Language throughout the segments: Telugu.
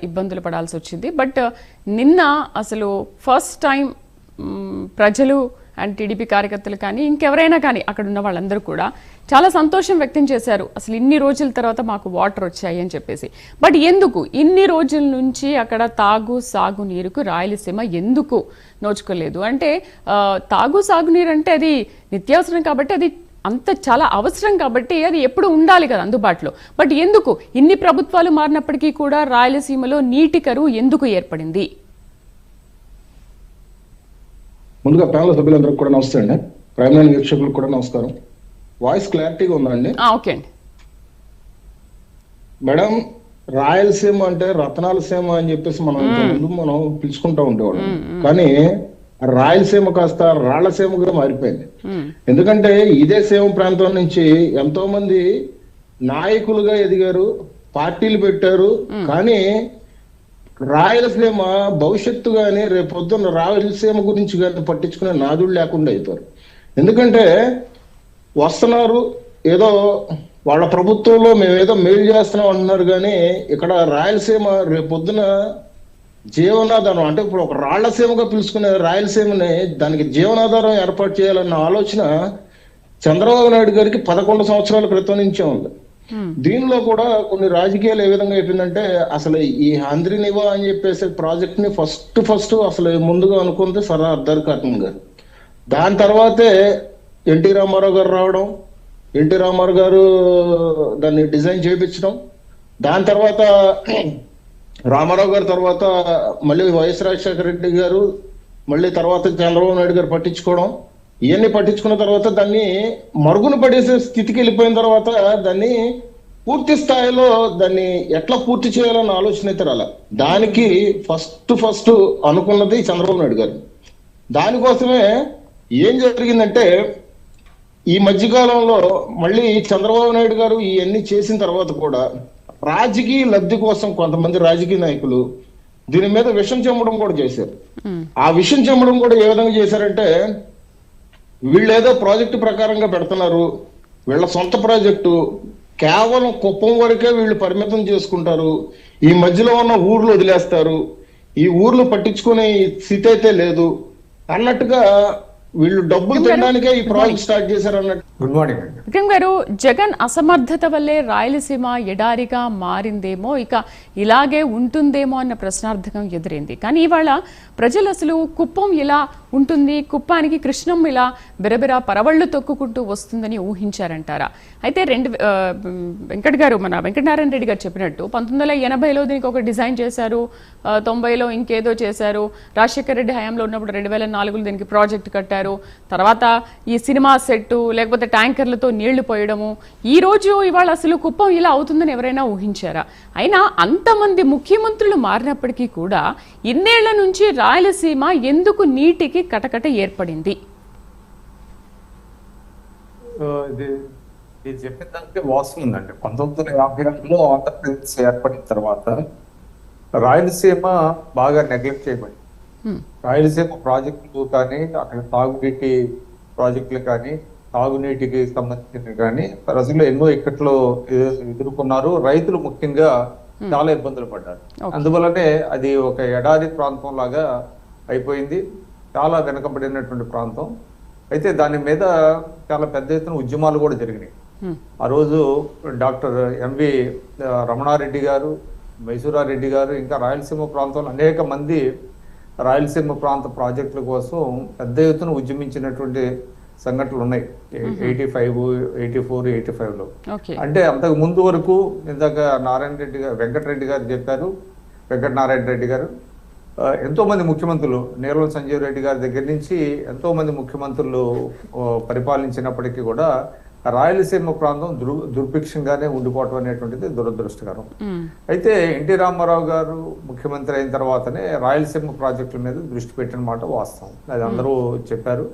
ఇబ్బందులు పడాల్సి వచ్చింది. బట్ నిన్న అసలు ఫస్ట్ టైం ప్రజలు అండ్ టీడీపీ కార్యకర్తలు కానీ ఇంకెవరైనా కానీ అక్కడ ఉన్న వాళ్ళందరూ కూడా చాలా సంతోషం వ్యక్తం చేశారు. అసలు ఇన్ని రోజుల తర్వాత మాకు వాటర్ వచ్చాయి అని చెప్పేసి. బట్ ఎందుకు ఇన్ని రోజుల నుంచి అక్కడ సాగు నీరుకు రాయలసీమ ఎందుకు నోచుకోలేదు? అంటే సాగునీరు అంటే అది నిత్యావసరం కాబట్టి, అది అంత చాలా అవసరం కాబట్టి అది ఎప్పుడు ఉండాలి కదా అందుబాటులో. బట్ ఎందుకు ఇన్ని ప్రభుత్వాలు మారినప్పటికీ కూడా రాయలసీమలో నీటి కరువు ఎందుకు ఏర్పడింది? ముందుగా ప్యానల్ సభ్యులందరికీ కూడా నమస్తే అండి. ప్రైమ్ లైన్ వీక్షకులకు కూడా నమస్కారం. వాయిస్ క్లారిటీగా ఉందండి? ఓకే అండి. మేడం, రాయలసీమ అంటే రత్నాల సీమ అని చెప్పేసి మనం పిలుచుకుంటూ ఉండేవాళ్ళం. కానీ రాయలసీమ కాస్త రాళ్లసీమగా మారిపోయింది. ఎందుకంటే ఇదే సీమ ప్రాంతం నుంచి ఎంతో మంది నాయకులుగా ఎదిగారు, పార్టీలు పెట్టారు. కానీ రాయలసీమ భవిష్యత్తు గాని రేపొద్దున్న రాయలసీమ గురించి కానీ పట్టించుకునే నాదుడు లేకుండా అయిపోయారు. ఎందుకంటే వస్తున్నారు, ఏదో వాళ్ళ ప్రభుత్వంలో మేమేదో మేలు చేస్తున్నాం అంటున్నారు. కానీ ఇక్కడ రాయలసీమ రేపొద్దున జీవనాధారం అంటే ఇప్పుడు ఒక రాళ్లసీమగా పిలుచుకునే రాయలసీమని దానికి జీవనాధారం ఏర్పాటు చేయాలన్న ఆలోచన చంద్రబాబు నాయుడు గారికి 11 సంవత్సరాల క్రితం నుంచే ఉంది. దీనిలో కూడా కొన్ని రాజకీయాలు ఏ విధంగా అయిపోయిందంటే, అసలు ఈ ఆంధ్రనివా అని చెప్పేసి ప్రాజెక్ట్ ని ఫస్ట్ అసలు ముందుగా అనుకుంది సర్దార్ అబ్దుల్ ఖాన్ గారు. దాని తర్వాతే ఎన్టీ రామారావు గారు రావడం, ఎన్టీ రామారావు గారు దాన్ని డిజైన్ చేయించడం, దాని తర్వాత రామారావు గారి తర్వాత మళ్ళీ వైఎస్ రాజశేఖర రెడ్డి గారు, మళ్ళీ తర్వాత చంద్రబాబు నాయుడు గారు పట్టించుకోవడం, ఇవన్నీ పట్టించుకున్న తర్వాత దాన్ని మరుగున పడేసే స్థితికి వెళ్ళిపోయిన తర్వాత దాన్ని పూర్తి స్థాయిలో దాన్ని ఎట్లా పూర్తి చేయాలన్న ఆలోచన అయితే రాల. దానికి ఫస్ట్ అనుకున్నది చంద్రబాబు నాయుడు గారు. దానికోసమే ఏం జరిగిందంటే, ఈ మధ్యకాలంలో మళ్ళీ చంద్రబాబు నాయుడు గారు ఇవన్నీ చేసిన తర్వాత కూడా రాజకీయ లబ్ధి కోసం కొంతమంది రాజకీయ నాయకులు దీని మీద విషం చెమ్మడం కూడా చేశారు. ఆ విషం చెమ్మడం కూడా ఏ విధంగా చేశారంటే, వీళ్ళు ఏదో ప్రాజెక్టు ప్రకారంగా పెడుతున్నారు, వీళ్ళ సొంత ప్రాజెక్టు కేవలం కుప్పం వరకే వీళ్ళు పరిమితం చేసుకుంటారు, ఈ మధ్యలో ఉన్న ఊర్లు వదిలేస్తారు, ఈ ఊర్లు పట్టించుకునే స్థితి అయితే లేదు అన్నట్టుగా వీళ్ళు డబ్బులు తినడానికే ఈ ప్రాజెక్ట్ స్టార్ట్ చేశారు అన్నట్టు. గుడ్ మార్నింగ్ విక్రమ్ గారు, జగన్ అసమర్థత వల్లే రాయలసీమ ఎడారిగా మారిందేమో, ఇక ఇలాగే ఉంటుందేమో అన్న ప్రశ్నార్థకం ఎదురైంది. కానీ ఇవాళ ప్రజలు అసలు కుప్పం ఇలా ఉంటుంది, కుప్పానికి కృష్ణం ఇలా బిరబిరా పరవళ్లు తొక్కుకుంటూ వస్తుందని ఊహించారంటారా? అయితే వెంకట్ గారు, మన వెంకటనారాయణ రెడ్డి గారు చెప్పినట్టు 1980లో దీనికి ఒక డిజైన్ చేశారు, 90లో ఇంకేదో చేశారు, రాజశేఖర రెడ్డి హయాంలో ఉన్నప్పుడు 2004లో దీనికి ప్రాజెక్ట్ కట్టారు, తర్వాత ఈ సినిమా సెట్టు లేకపోతే ట్యాంకర్లతో నీళ్లు పోయడము, ఈ రోజు ఇవాళ అసలు కుప్పం ఇలా అవుతుందని ఎవరైనా ఊహించారా? అయినా అంతమంది ముఖ్యమంత్రులు మారినప్పటికీ కూడా ఇన్నేళ్ల నుంచి రాయలసీమ ఎందుకు నీటికి కటకట ఏర్పడింది? ఇది చెప్పిన దానికి వాస్తవం ఉందండి. 1956లో ఆంధ్రప్రదేశ్ ఏర్పడిన తర్వాత రాయలసీమ బాగా నెగ్లెక్ట్ చేయబడింది. రాయలసీమ ప్రాజెక్టులు కానీ, అక్కడ తాగునీటి ప్రాజెక్టులు కానీ, తాగునీటికి సంబంధించినవి కానీ ప్రజలు ఎన్నో ఇక్కట్లో ఎదుర్కొన్నారు. రైతులు ముఖ్యంగా చాలా ఇబ్బందులు పడ్డారు. అందువల్లనే అది ఒక ఎడారి ప్రాంతం లాగా అయిపోయింది, చాలా వెనకబడినటువంటి ప్రాంతం. అయితే దాని మీద చాలా పెద్ద ఎత్తున ఉద్యమాలు కూడా జరిగినాయి. ఆ రోజు డాక్టర్ ఎంవి రమణారెడ్డి గారు, మైసూరారెడ్డి గారు, ఇంకా రాయలసీమ ప్రాంతంలో అనేక మంది రాయలసీమ ప్రాంత ప్రాజెక్టుల కోసం పెద్ద ఎత్తున ఉద్యమించినటువంటి సంఘటనలు ఉన్నాయి. 85, 84, 85లో. అంటే అంతకు ముందు వరకు ఇందాక వెంకటరెడ్డి గారు చెప్పారు, వెంకటనారాయణ రెడ్డి గారు, ఎంతో మంది ముఖ్యమంత్రులు, నీలం సంజీవ్ రెడ్డి గారి దగ్గర నుంచి ఎంతో మంది ముఖ్యమంత్రులు పరిపాలించినప్పటికీ కూడా రాయలసీమ ప్రాంతం దుర్భిక్షంగానే ఉండిపోవటం అనేటువంటిది దురదృష్టకరం. అయితే ఎన్టీ రామారావు గారు ముఖ్యమంత్రి అయిన తర్వాతనే రాయలసీమ ప్రాజెక్టుల మీద దృష్టి పెట్టిన మాట వాస్తవం, అది అందరూ చెప్పారు.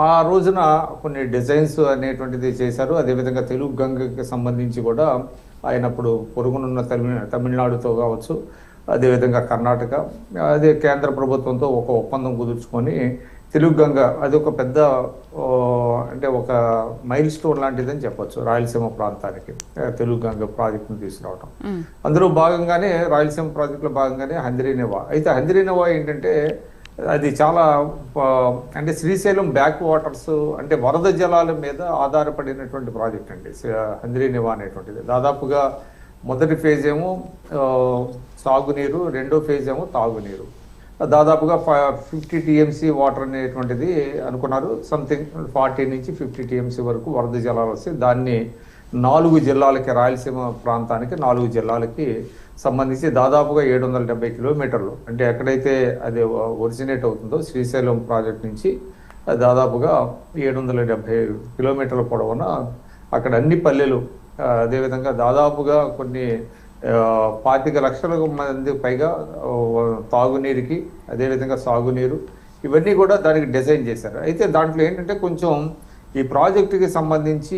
ఆ రోజున కొన్ని డిజైన్స్ అనేటువంటిది చేశారు. అదేవిధంగా తెలుగు గంగకి సంబంధించి కూడా ఆయన అప్పుడు పొరుగునున్న తమిళనాడుతో కావచ్చు, అదేవిధంగా కర్ణాటక, అదే కేంద్ర ప్రభుత్వంతో ఒక ఒప్పందం కుదుర్చుకొని తెలుగు గంగ అది ఒక పెద్ద అంటే ఒక మైల్ స్టోన్ లాంటిదని చెప్పొచ్చు రాయలసీమ ప్రాంతానికి తెలుగు గంగ ప్రాజెక్టును తీసుకురావడం. అందులో భాగంగానే రాయలసీమ ప్రాజెక్టులో భాగంగానే హంద్రీనివా. అయితే హంద్రీనివా ఏంటంటే అది చాలా అంటే శ్రీశైలం బ్యాక్ వాటర్స్ అంటే వరద జలాల మీద ఆధారపడినటువంటి ప్రాజెక్ట్ అండి హంద్రీనివా అనేటువంటిది. దాదాపుగా మొదటి ఫేజ్ ఏమో సాగునీరు, రెండో ఫేజ్ ఏమో తాగునీరు. దాదాపుగా 50 TMC వాటర్ అనేటువంటిది అనుకున్నారు. సంథింగ్ 40 నుంచి 50 TMC వరకు వరద జలాలు వస్తే దాన్ని 4 జిల్లాలకి, రాయలసీమ ప్రాంతానికి 4 జిల్లాలకి సంబంధించి దాదాపుగా 770 కిలోమీటర్లు అంటే ఎక్కడైతే అది ఒరిజినేట్ అవుతుందో శ్రీశైలం ప్రాజెక్ట్ నుంచి దాదాపుగా 770 కిలోమీటర్ల పొడవున అక్కడ అన్ని పల్లెలు, అదేవిధంగా దాదాపుగా కొన్ని 25 లక్షల మంది పైగా తాగునీరుకి, అదేవిధంగా సాగునీరు, ఇవన్నీ కూడా దానికి డిజైన్ చేశారు. అయితే దాంట్లో ఏంటంటే కొంచెం ఈ ప్రాజెక్టుకి సంబంధించి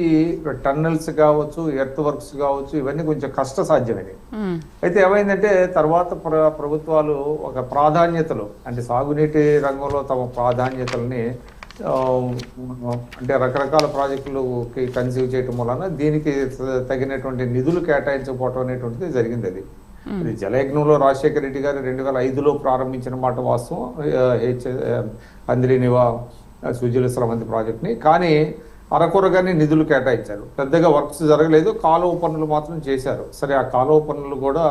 టన్నెల్స్ కావచ్చు, ఎర్త్ వర్క్స్ కావచ్చు, ఇవన్నీ కొంచెం కష్టసాధ్యమైనవి. అయితే ఏమైందంటే తర్వాత ప్రభుత్వాలు ఒక ప్రాధాన్యతలు అంటే సాగునీటి రంగంలో తమ ప్రాధాన్యతల్ని అంటే రకరకాల ప్రాజెక్టులకి కన్సీవ్ చేయటం వలన దీనికి తగినటువంటి నిధులు కేటాయించకపోవటం అనేటువంటిది జరిగింది. అది జలయజ్ఞంలో రాజశేఖర రెడ్డి గారు 2005లో ప్రారంభించిన మాట వాస్తవం హంద్రీనివా సుజల స్రవంతి ప్రాజెక్ట్ని. కానీ అరకొరగానే నిధులు కేటాయించారు, పెద్దగా వర్క్స్ జరగలేదు, కాలువ పనులు మాత్రం చేశారు. సరే, ఆ కాలువ పనులు కూడా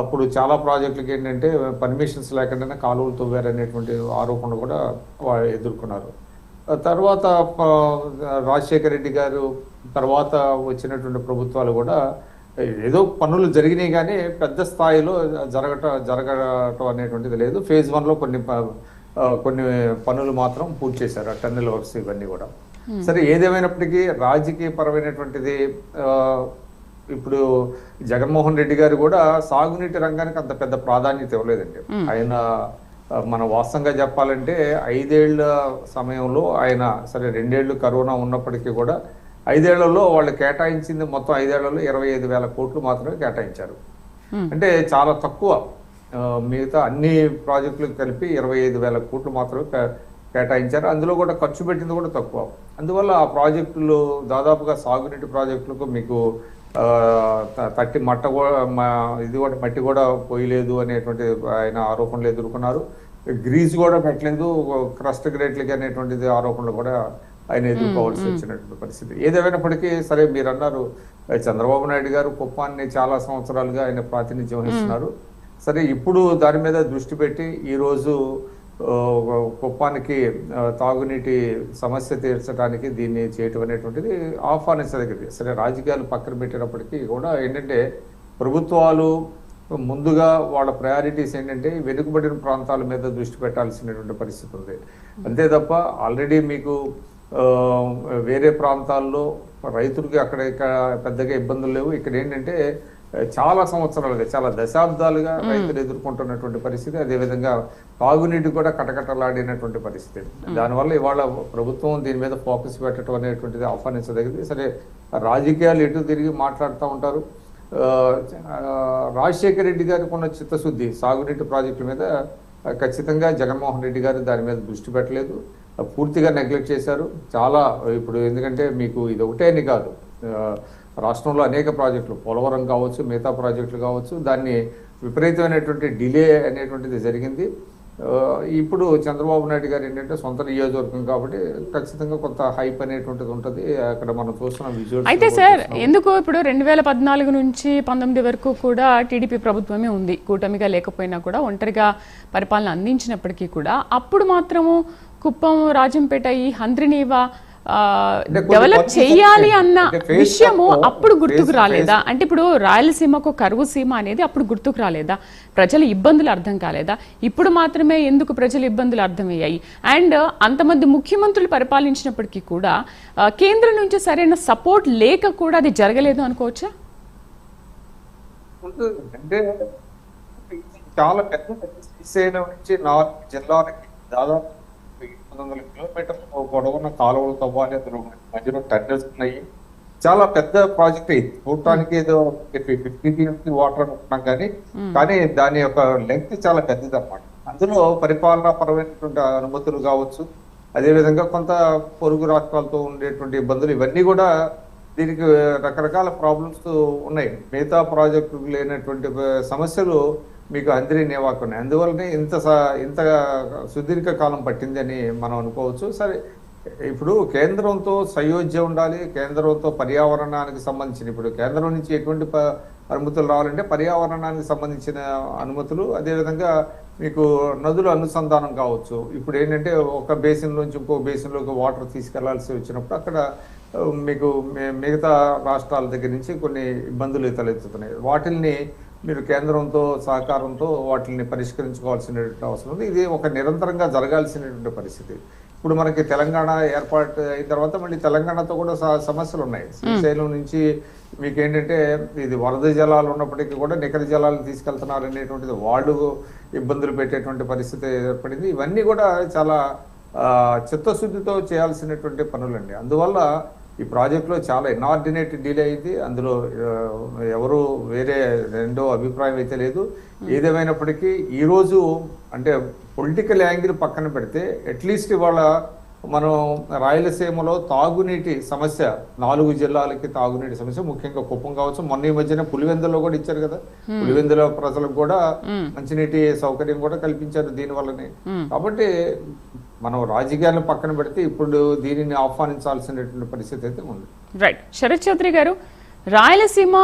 అప్పుడు చాలా ప్రాజెక్టులకి ఏంటంటే పర్మిషన్స్ లేకుండానే కాలువలు తవ్వారనేటువంటి ఆరోపణలు కూడా ఎదుర్కొన్నారు. తర్వాత రాజశేఖర రెడ్డి గారు తర్వాత వచ్చినటువంటి ప్రభుత్వాలు కూడా ఏదో పనులు జరిగినాయి కానీ పెద్ద స్థాయిలో జరగటం అనేటువంటిది లేదు. ఫేజ్ 1లో కొన్ని పనులు మాత్రం పూర్తి చేశారు, టన్నెల్ వర్క్స్ ఇవన్నీ కూడా. సరే, ఏదేమైనప్పటికీ రాజకీయ పరమైనటువంటిది ఇప్పుడు జగన్మోహన్ రెడ్డి గారు కూడా సాగునీటి రంగానికి అంత పెద్ద ప్రాధాన్యత ఇవ్వలేదండి. ఆయన మన వాస్తవంగా చెప్పాలంటే 5 ఏళ్ల సమయంలో ఆయన సరే 2 ఏళ్లు కరోనా ఉన్నప్పటికీ కూడా 5 ఏళ్లలో వాళ్ళు కేటాయించింది మొత్తం 5 ఏళ్లలో 25,000 కోట్లు మాత్రమే కేటాయించారు. అంటే చాలా తక్కువ. మిగతా అన్ని ప్రాజెక్టులకు కలిపి 25,000 కోట్లు మాత్రమే కేటాయించారు. అందులో కూడా ఖర్చు పెట్టింది కూడా తక్కువ. అందువల్ల ఆ ప్రాజెక్టులు దాదాపుగా సాగునీటి ప్రాజెక్టులకు మీకు తట్టి మట్టి కూడా పోయలేదు అనేటువంటి ఆయన ఆరోపణలు ఎదుర్కొన్నారు. గ్రీజ్ కూడా పెట్టలేదు, క్రస్ట్ గ్రేట్లకి అనేటువంటిది ఆరోపణలు కూడా ఆయన ఎదుర్కోవాల్సి వచ్చినటువంటి పరిస్థితి. ఏదేమైనప్పటికీ సరే, మీరు అన్నారు చంద్రబాబు నాయుడు గారు కుప్పాన్ని చాలా సంవత్సరాలుగా ఆయన ప్రాతినిధ్యం వహిస్తున్నారు. సరే, ఇప్పుడు దాని మీద దృష్టి పెట్టి ఈరోజు కుప్పానికి తాగునీటి సమస్య తీర్చడానికి దీన్ని చేయటం అనేటువంటిది ఆహ్వానించదగ్గది. సరే, రాజకీయాలు పక్కన పెట్టినప్పటికీ కూడా ఏంటంటే ప్రభుత్వాలు ముందుగా వాళ్ళ ప్రయారిటీస్ ఏంటంటే వెనుకబడిన ప్రాంతాల మీద దృష్టి పెట్టాల్సినటువంటి పరిస్థితి ఉంది. అంతే తప్ప ఆల్రెడీ మీకు వేరే ప్రాంతాల్లో రైతులకి అక్కడ పెద్దగా ఇబ్బందులు లేవు. ఇక్కడ ఏంటంటే చాలా సంవత్సరాలుగా, చాలా దశాబ్దాలుగా రైతులు ఎదుర్కొంటున్నటువంటి పరిస్థితి. అదేవిధంగా తాగునీటి కూడా కటకటలాడినటువంటి పరిస్థితి. దానివల్ల ఇవాళ ప్రభుత్వం దీని మీద ఫోకస్ పెట్టడం అనేటువంటిది ఆహ్వానించదగింది. సరే, రాజకీయాలు ఎటు తిరిగి మాట్లాడుతూ ఉంటారు. రాజశేఖర రెడ్డి గారికి ఉన్న చిత్తశుద్ధి సాగునీటి ప్రాజెక్టుల మీద ఖచ్చితంగా జగన్మోహన్ రెడ్డి గారు దాని మీద దృష్టి పెట్టలేదు, పూర్తిగా నెగ్లెక్ట్ చేశారు. చాలా ఇప్పుడు ఎందుకంటే మీకు ఇది ఒకటే అని కాదు, రాష్ట్రంలో అనేక ప్రాజెక్టులు, పోలవరం కావచ్చు, మిగతా ప్రాజెక్టులు కావచ్చు, దాన్ని విపరీతమైనటువంటి డిలే అనేటువంటిది జరిగింది. ఇప్పుడు చంద్రబాబు నాయుడు గారు ఏంటంటే సొంత నియోజకవర్గం కాబట్టి ఖచ్చితంగా కొంత హైప్ అనేటువంటిది ఉంటుంది. అక్కడ మనం చూస్తున్న విజువల్స్. అయితే సార్, ఎందుకు ఇప్పుడు 2014 నుంచి 19 వరకు కూడా టీడీపీ ప్రభుత్వమే ఉంది, కూటమిగా లేకపోయినా కూడా ఒంటరిగా పరిపాలన అందించినప్పటికీ కూడా అప్పుడు మాత్రము కుప్పం, రాజంపేట, ఈ హంద్రీనివా డెవలప్ చేయాలి అన్న విషయము అప్పుడు గుర్తుకు రాలేదా? అంటే ఇప్పుడు రాయలసీమకు కరువు సీమ అనేది అప్పుడు గుర్తుకు రాలేదా? ప్రజల ఇబ్బందులు అర్థం కాలేదా? ఇప్పుడు మాత్రమే ఎందుకు ప్రజల ఇబ్బందులు అర్థమయ్యాయి? అండ్ అంతమంది ముఖ్యమంత్రులు పరిపాలించినప్పటికీ కూడా కేంద్రం నుంచి సరైన సపోర్ట్ లేక కూడా అది జరగలేదు అనుకోవచ్చా? అంటే చాలా పెద్ద శ్రీశైలం నుంచి 4 జిల్లాలకి దాదాపు 800 కిలోమీటర్లు పొడవున్న కాలువలు తవ్వాలి, అందులో మధ్యలో టన్నెల్స్ ఉన్నాయి. చాలా పెద్ద ప్రాజెక్ట్ ఇది. చూడటానికి ఏదో 50 TMC వాటర్ అనుకున్నాం కానీ దాని యొక్క లెంగ్త్ చాలా పెద్దది అనమాట. అందులో పరిపాలనా పరమైనటువంటి అనుమతులు కావచ్చు, అదేవిధంగా కొంత పొరుగు రాష్ట్రాలతో ఉండేటువంటి ఇబ్బందులు, ఇవన్నీ కూడా దీనికి రకరకాల ప్రాబ్లమ్స్ ఉన్నాయి. మిగతా ప్రాజెక్టులు లేనటువంటి సమస్యలు మీకు అందరి నేవాకు ఉన్నాయి. అందువల్లనే ఇంత సుదీర్ఘ కాలం పట్టిందని మనం అనుకోవచ్చు. సరే, ఇప్పుడు కేంద్రంతో సయోధ్య ఉండాలి. కేంద్రంతో పర్యావరణానికి సంబంధించిన, ఇప్పుడు కేంద్రం నుంచి ఎటువంటి అనుమతులు రావాలంటే పర్యావరణానికి సంబంధించిన అనుమతులు, అదేవిధంగా మీకు నదుల అనుసంధానం కావచ్చు. ఇప్పుడు ఏంటంటే ఒక బేసిన్ నుంచి ఇంకో బేసిన్లోకి వాటర్ తీసుకెళ్లాల్సి వచ్చినప్పుడు అక్కడ మీకు మిగతా రాష్ట్రాల దగ్గర నుంచి కొన్ని ఇబ్బందులు తలెత్తుతున్నాయి. వాటిల్ని మీరు కేంద్రంతో సహకారంతో వాటిని పరిష్కరించుకోవాల్సినటువంటి అవసరం ఉంది. ఇది ఒక నిరంతరంగా జరగాల్సినటువంటి పరిస్థితి. ఇప్పుడు మనకి తెలంగాణ ఏర్పాటు అయిన తర్వాత మళ్ళీ తెలంగాణతో కూడా సమస్యలు ఉన్నాయి. శ్రీశైలం నుంచి మీకు ఏంటంటే ఇది వరద జలాలు ఉన్నప్పటికీ కూడా నికర జలాలు తీసుకెళ్తున్నారు అనేటువంటిది వాళ్ళు ఇబ్బందులు పెట్టేటువంటి పరిస్థితి ఏర్పడింది. ఇవన్నీ కూడా చాలా చిత్తశుద్ధితో చేయాల్సినటువంటి పనులండి. అందువల్ల ఈ ప్రాజెక్టులో చాలా ఇనార్డినేట్ డీలే అయింది. అందులో ఎవరు వేరే రెండో అభిప్రాయం అయితే లేదు. ఏదేమైనప్పటికీ ఈరోజు అంటే పొలిటికల్ యాంగిల్ పక్కన పెడితే అట్లీస్ట్ ఇవాళ మనం రాయలసీమలో తాగునీటి సమస్య, 4 జిల్లాలకి తాగునీటి సమస్య, ముఖ్యంగా కుప్పం కావచ్చు, మొన్న ఈ మధ్యన పులివెందులో కూడా ఇచ్చారు కదా, పులివెందుల ప్రజలకు కూడా మంచినీటి సౌకర్యం కూడా కల్పించారు దీనివల్లనే. కాబట్టి మనం రాజకీయాలను పక్కన పెడితే ఇప్పుడు దీనిని ఆహ్వానించాల్సినటువంటి పరిస్థితి అయితే ఉంది. రైట్. శరత్ చౌదరి గారు, రాయలసీమ